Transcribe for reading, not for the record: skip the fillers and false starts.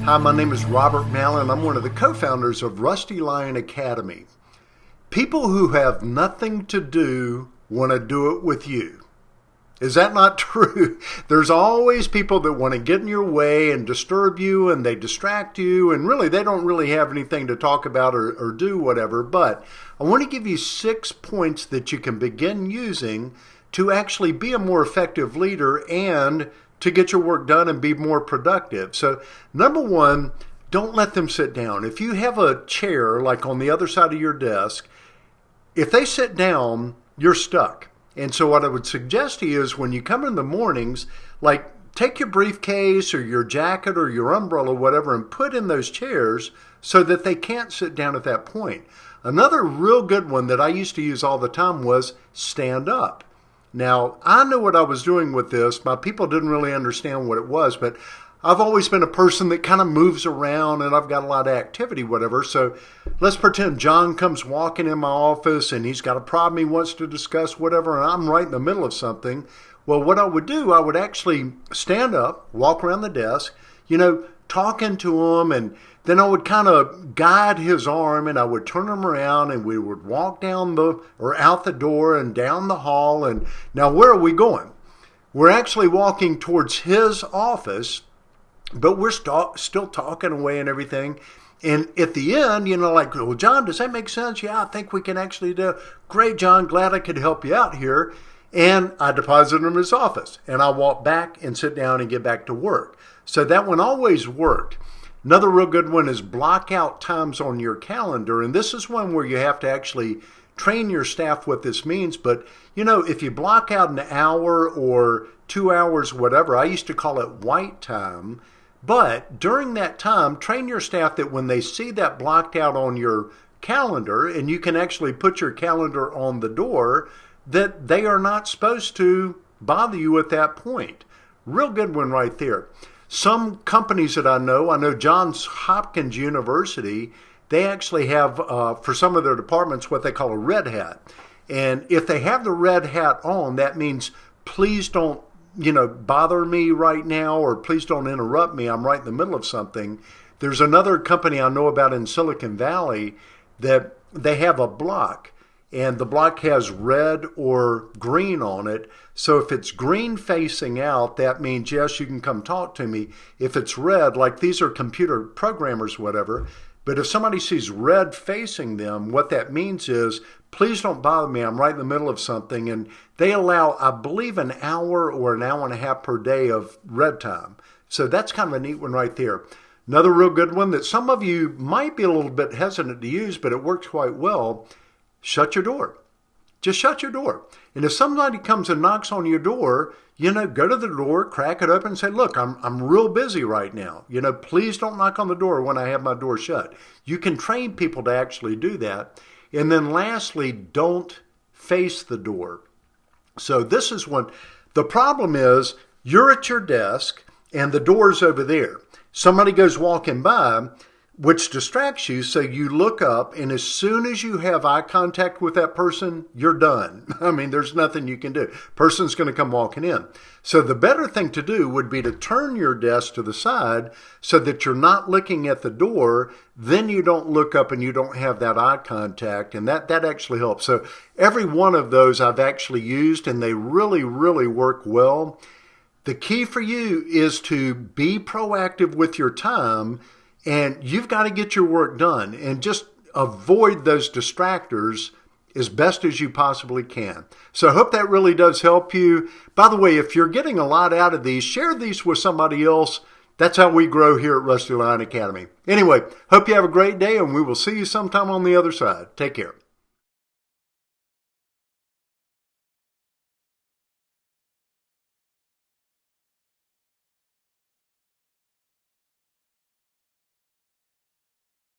Hi, my name is Robert Mallon. I'm one of the co-founders of Rusty Lion Academy. People who have nothing to do want to do it with you. Is that not true? There's always people that want to get in your way and disturb you, and they distract you, and really they don't really have anything to talk about or do whatever. But I want to give you 6 points that you can begin using to actually be a more effective leader and to get your work done and be more productive. So number 1, don't let them sit down. If you have a chair like on the other side of your desk, if they sit down, you're stuck. And so what I would suggest to you is when you come in the mornings, like take your briefcase or your jacket or your umbrella, whatever, and put in those chairs so that they can't sit down at that point. Another real good one that I used to use all the time was stand up. Now, I knew what I was doing with this. My people didn't really understand what it was, but I've always been a person that kind of moves around and I've got a lot of activity, whatever. So let's pretend John comes walking in my office and he's got a problem he wants to discuss, whatever, and I'm right in the middle of something. Well, what I would do, I would actually stand up, walk around the desk, talking to him, and then I would kind of guide his arm and I would turn him around and we would walk out the door and down the hall. And now where are we going? We're actually walking towards his office, but we're still talking away and everything. And at the end, well, John, does that make sense? Yeah, I think we can actually do. Great, John, glad I could help you out here. And I deposit him in his office and I walk back and sit down and get back to work. So that one always worked. Another real good one is block out times on your calendar. And this is one where you have to actually train your staff what this means. But, if you block out an hour or 2 hours, whatever, I used to call it white time. But during that time, train your staff that when they see that blocked out on your calendar, and you can actually put your calendar on the door, that they are not supposed to bother you at that point. Real good one right there. Some companies that I know Johns Hopkins University, they actually have, for some of their departments, what they call a red hat. And if they have the red hat on, that means please don't, bother me right now, or please don't interrupt me. I'm right in the middle of something. There's another company I know about in Silicon Valley that they have a block, and the block has red or green on it. So if it's green facing out, that means, yes, you can come talk to me. If it's red, like these are computer programmers, whatever, but if somebody sees red facing them, what that means is, please don't bother me. I'm right in the middle of something. And they allow, I believe, an hour or an hour and a half per day of red time. So that's kind of a neat one right there. Another real good one that some of you might be a little bit hesitant to use, but it works quite well. Shut your door. Just shut your door. And if somebody comes and knocks on your door, go to the door, crack it open and say, look, I'm real busy right now. Please don't knock on the door when I have my door shut. You can train people to actually do that. And then lastly, don't face the door. So this is one. The problem is you're at your desk and the door's over there. Somebody goes walking by, which distracts you, so you look up, and as soon as you have eye contact with that person, you're done. I mean, there's nothing you can do. Person's going to come walking in. So the better thing to do would be to turn your desk to the side so that you're not looking at the door. Then you don't look up and you don't have that eye contact, and that actually helps. So every one of those I've actually used, and they really, really work well. The key for you is to be proactive with your time, and you've got to get your work done and just avoid those distractors as best as you possibly can. So I hope that really does help you. By the way, if you're getting a lot out of these, share these with somebody else. That's how we grow here at Rusty Lion Academy. Anyway, hope you have a great day, and we will see you sometime on the other side. Take care.